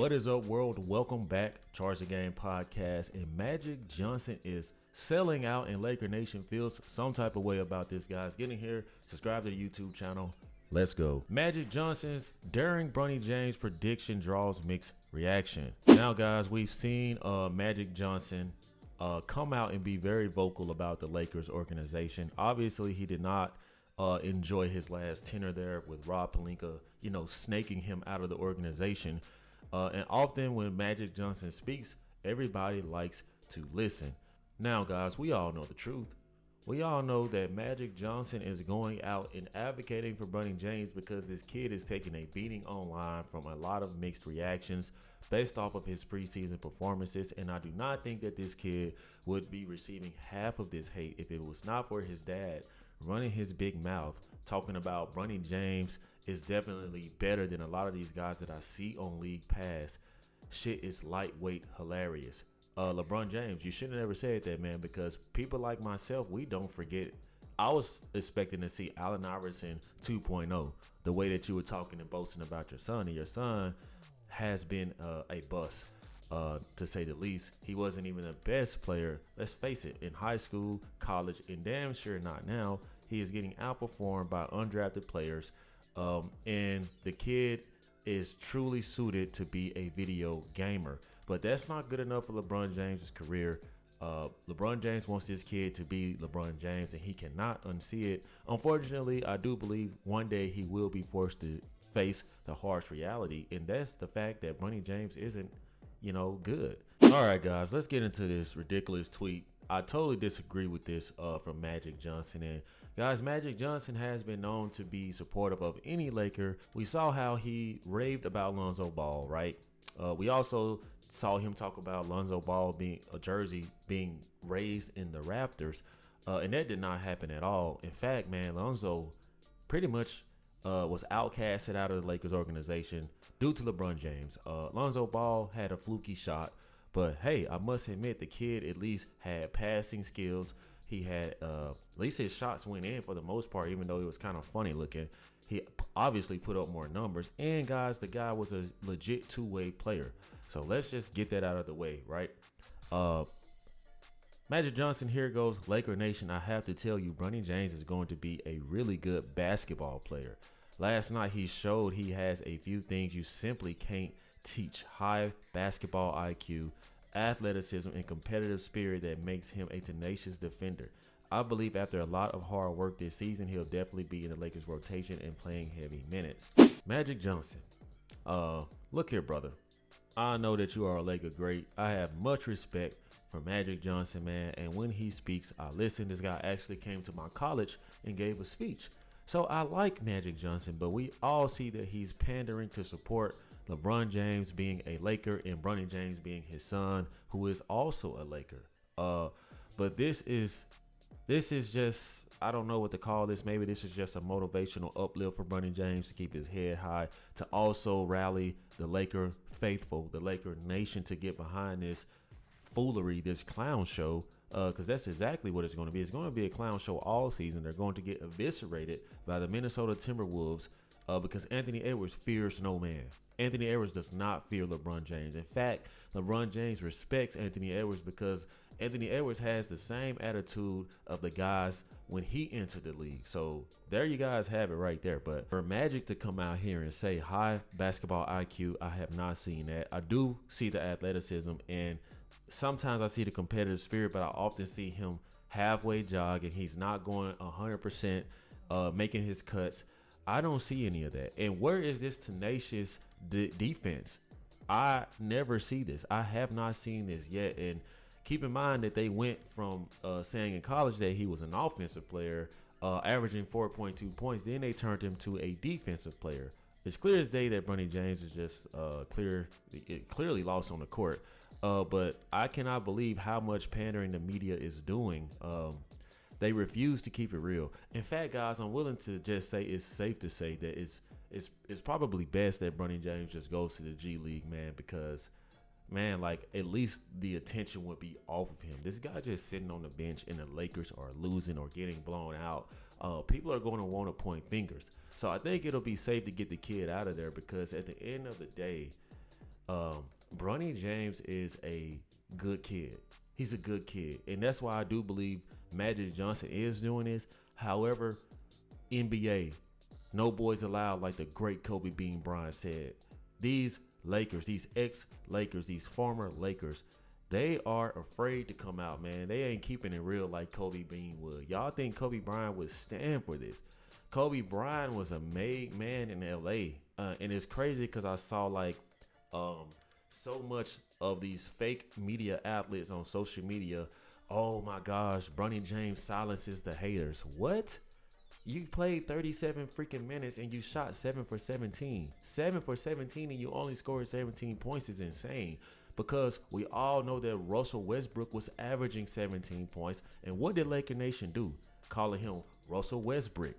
What is up, world? Welcome back, Charge the Game podcast. And Magic Johnson is selling out, and Laker Nation feels some type of way about this, guys. Get in here, subscribe to the YouTube channel. Let's go. Magic Johnson's during Bronny James prediction draws mixed reaction. Now, guys, we've seen Magic Johnson come out and be very vocal about the Lakers organization. Obviously, he did not enjoy his last tenure there with Rob Pelinka, snaking him out of the organization. And often when Magic Johnson speaks, everybody likes to listen. Now, guys, we all know the truth. We all know that Magic Johnson is going out and advocating for Bronny James because this kid is taking a beating online from a lot of mixed reactions based off of his preseason performances. And I do not think that this kid would be receiving half of this hate if it was not for his dad running his big mouth talking about Bronny James is definitely better than a lot of these guys that I see on League Pass. Shit is lightweight hilarious. LeBron James, you shouldn't have ever said that, man, because people like myself, we don't forget. I was expecting to see Allen Iverson 2.0, the way that you were talking and boasting about your son, and your son has been a bust, to say the least. He wasn't even the best player, let's face it, in high school, college, and damn sure not now. He is getting outperformed by undrafted players. And the kid is truly suited to be a video gamer, but that's not good enough for LeBron James's career. LeBron James wants this kid to be LeBron James, and he cannot unsee it. Unfortunately, I do believe one day he will be forced to face the harsh reality, and that's the fact that Bronny James isn't, good. All right, guys, let's get into this ridiculous tweet. I totally disagree with this from Magic Johnson. And guys, Magic Johnson has been known to be supportive of any Laker. We saw how he raved about Lonzo Ball, right? We also saw him talk about Lonzo Ball being a jersey being raised in the rafters, and that did not happen at all. In fact, man, Lonzo pretty much was outcasted out of the Lakers organization due to LeBron James. Lonzo Ball had a fluky shot. But hey, I must admit, the kid at least had passing skills. He had, at least his shots went in for the most part, even though it was kind of funny looking. He obviously put up more numbers. And guys, the guy was a legit two-way player. So let's just get that out of the way, right? Magic Johnson, here goes. Laker Nation, I have to tell you, Bronny James is going to be a really good basketball player. Last night, he showed he has a few things you simply can't teach: high basketball IQ, athleticism, and competitive spirit that makes him a tenacious defender. I believe after a lot of hard work this season, he'll definitely be in the Lakers rotation and playing heavy minutes. Magic Johnson, look here, brother. I know that you are a Laker great. I have much respect for Magic Johnson, man, and when he speaks, I listen. This guy actually came to my college and gave a speech. So I like Magic Johnson, but we all see that he's pandering to support LeBron James being a Laker and Bronny James being his son, who is also a Laker. But this is just, I don't know what to call this. Maybe this is just a motivational uplift for Bronny James to keep his head high, to also rally the Laker faithful, the Laker Nation, to get behind this foolery, this clown show, because that's exactly what it's going to be. It's going to be a clown show all season. They're going to get eviscerated by the Minnesota Timberwolves because Anthony Edwards fears no man. Anthony Edwards does not fear LeBron James. In fact, LeBron James respects Anthony Edwards because Anthony Edwards has the same attitude of the guys when he entered the league. So there you guys have it right there. But for Magic to come out here and say high basketball IQ, I have not seen that. I do see the athleticism, and sometimes I see the competitive spirit, but I often see him halfway jogging. He's not going 100%, making his cuts. I don't see any of that. And where is this tenacious defense? I never see this. I have not seen this yet. And keep in mind that they went from saying in college that he was an offensive player, averaging 4.2 points. Then they turned him to a defensive player. It's clear as day that Bronny James is just clearly lost on the court. But I cannot believe how much pandering the media is doing. They refuse to keep it real. In fact, guys, I'm willing to just say it's safe to say that it's probably best that Bronny James just goes to the G League, man, because, man, like, at least the attention would be off of him. This guy just sitting on the bench and the Lakers are losing or getting blown out. People are going to want to point fingers. So I think it'll be safe to get the kid out of there because at the end of the day, Bronny James is a good kid. He's a good kid, and that's why I do believe Magic Johnson is doing this. However, NBA, no boys allowed, like the great Kobe Bean Bryant said. These Lakers, these ex-Lakers, these former Lakers, they are afraid to come out, man. They ain't keeping it real like Kobe Bean would. Y'all think Kobe Bryant would stand for this? Kobe Bryant was a made man in LA. And it's crazy because I saw like so much of these fake media outlets on social media. Oh my gosh, Bronny James silences the haters. What? You played 37 freaking minutes and you shot 7 for 17. 7 for 17 and you only scored 17 points is insane. Because we all know that Russell Westbrook was averaging 17 points. And what did Laker Nation do? Calling him Russell Westbrook.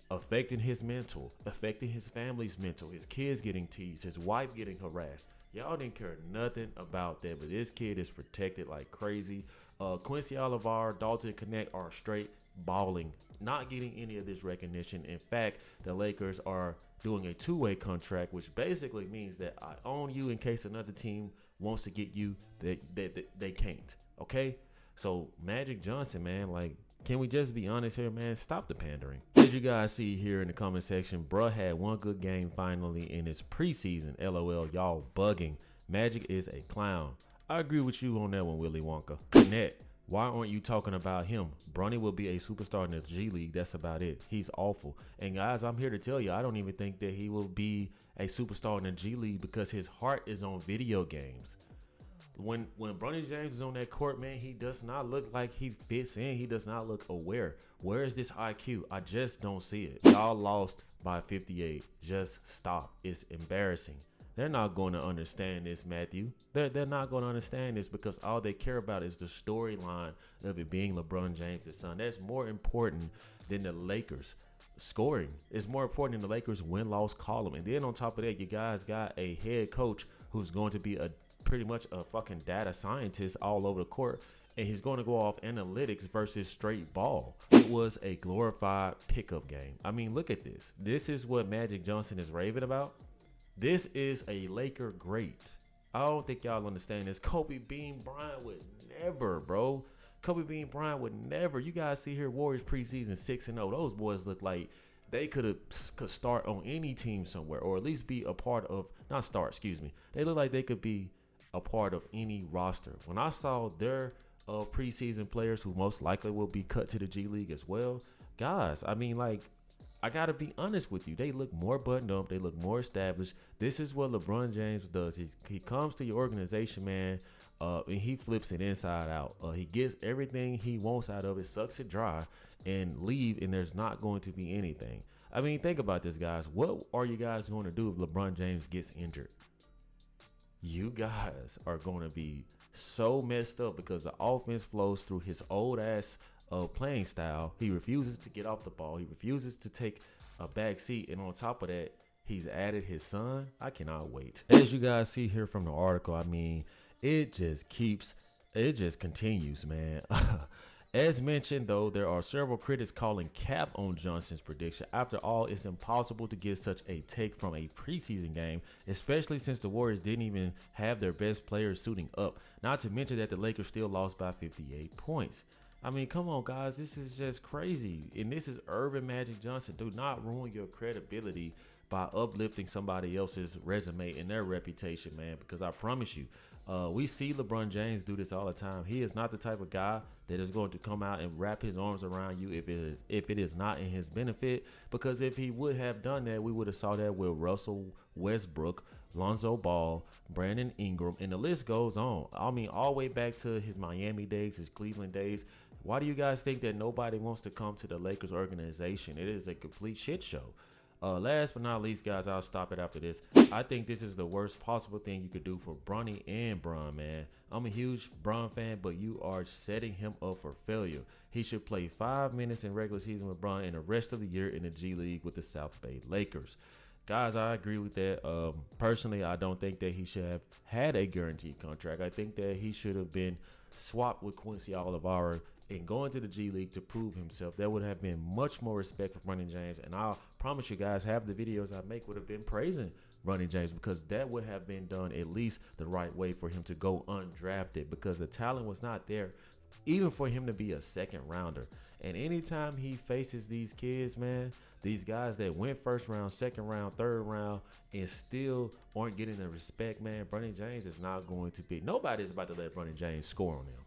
Affecting his mental, affecting his family's mental, his kids getting teased, his wife getting harassed. Y'all didn't care nothing about that, but this kid is protected like crazy. Quincy Olivar, Dalton Connect are straight balling, not getting any of this recognition. In fact, the Lakers are doing a two-way contract, which basically means that I own you in case another team wants to get you, they can't. Okay? So Magic Johnson, man, like, can we just be honest here, man? Stop the pandering. As you guys see here in the comment section, bruh had one good game finally in his preseason. LOL, y'all bugging. Magic is a clown. I agree with you on that one, Willy Wonka. Connect. Why aren't you talking about him? Bronny will be a superstar in the G League. That's about it. He's awful. And guys, I'm here to tell you, I don't even think that he will be a superstar in the G League because his heart is on video games. When Bronny James is on that court, man, he does not look like he fits in. He does not look aware. Where is this IQ? I just don't see it. Y'all lost by 58. Just stop. It's embarrassing. They're not going to understand this, Matthew. They're not going to understand this because all they care about is the storyline of it being LeBron James' son. That's more important than the Lakers scoring. It's more important than the Lakers win-loss column. And then on top of that, you guys got a head coach who's going to be pretty much a fucking data scientist all over the court, and he's going to go off analytics versus straight ball. It was a glorified pickup game. I mean, look at this. This is what Magic Johnson is raving about. This is a Laker great. I don't think y'all understand this. Kobe Bean Bryant would never, bro. Kobe Bean Bryant would never. You guys see here Warriors preseason 6-0. Those boys look like they could start on any team somewhere, or at least be a part of, not start, excuse me. They look like they could be a part of any roster. When I saw their preseason players who most likely will be cut to the G League as well, guys, I mean, like, I got to be honest with you. They look more buttoned up. They look more established. This is what LeBron James does. He comes to your organization, man, and he flips it inside out. He gets everything he wants out of it, sucks it dry, and leave, and there's not going to be anything. I mean, think about this, guys. What are you guys going to do if LeBron James gets injured? You guys are going to be so messed up because the offense flows through his old ass playing style. He refuses to get off the ball. He refuses to take a back seat. And on top of that, he's added his son. I cannot wait. As you guys see here from the article, I mean, it just continues, man. As mentioned, though, there are several critics calling cap on Johnson's prediction. After all, it's impossible to get such a take from a preseason game, especially since the Warriors didn't even have their best players suiting up. Not to mention that the Lakers still lost by 58 points. I mean, come on, guys. This is just crazy. And this is Urban Magic Johnson. Do not ruin your credibility by uplifting somebody else's resume and their reputation, man, because I promise you, we see LeBron James do this all the time. He is not the type of guy that is going to come out and wrap his arms around you if it is not in his benefit. Because if he would have done that, we would have saw that with Russell Westbrook, Lonzo Ball, Brandon Ingram, and the list goes on. I mean, all the way back to his Miami days, his Cleveland days. Why do you guys think that nobody wants to come to the Lakers organization? It is a complete shit show. Last but not least, guys, I'll stop it after this. I think this is the worst possible thing you could do for Bronny and Bron, man. I'm a huge Bron fan, but you are setting him up for failure. He should play 5 minutes in regular season with Bron and the rest of the year in the G League with the South Bay Lakers. Guys, I agree with that. Personally, I don't think that he should have had a guaranteed contract. I think that he should have been swapped with Quincy Olivar and going to the G League to prove himself. That would have been much more respect for Bronny James. And I'll promise you guys, half the videos I make would have been praising Bronny James, because that would have been done at least the right way for him to go undrafted, because the talent was not there even for him to be a second rounder. And anytime he faces these kids, man, these guys that went first round, second round, third round, and still aren't getting the respect, man, Bronny James is not going to be. Nobody's about to let Bronny James score on them.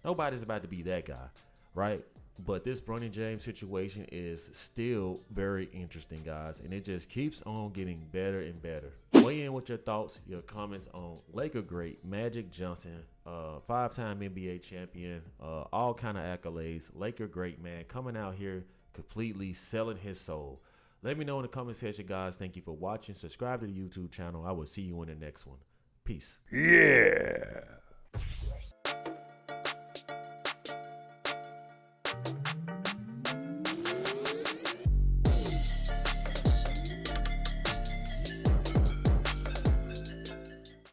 Nobody's about to be that guy, right? But this Bronny James situation is still very interesting, guys, and it just keeps on getting better and better. Weigh in with your thoughts, your comments on Laker great Magic Johnson, five-time NBA champion, all kind of accolades. Laker great, man, coming out here completely selling his soul. Let me know in the comment section, guys. Thank you for watching. Subscribe to the YouTube channel. I will see you in the next one. Peace. Yeah.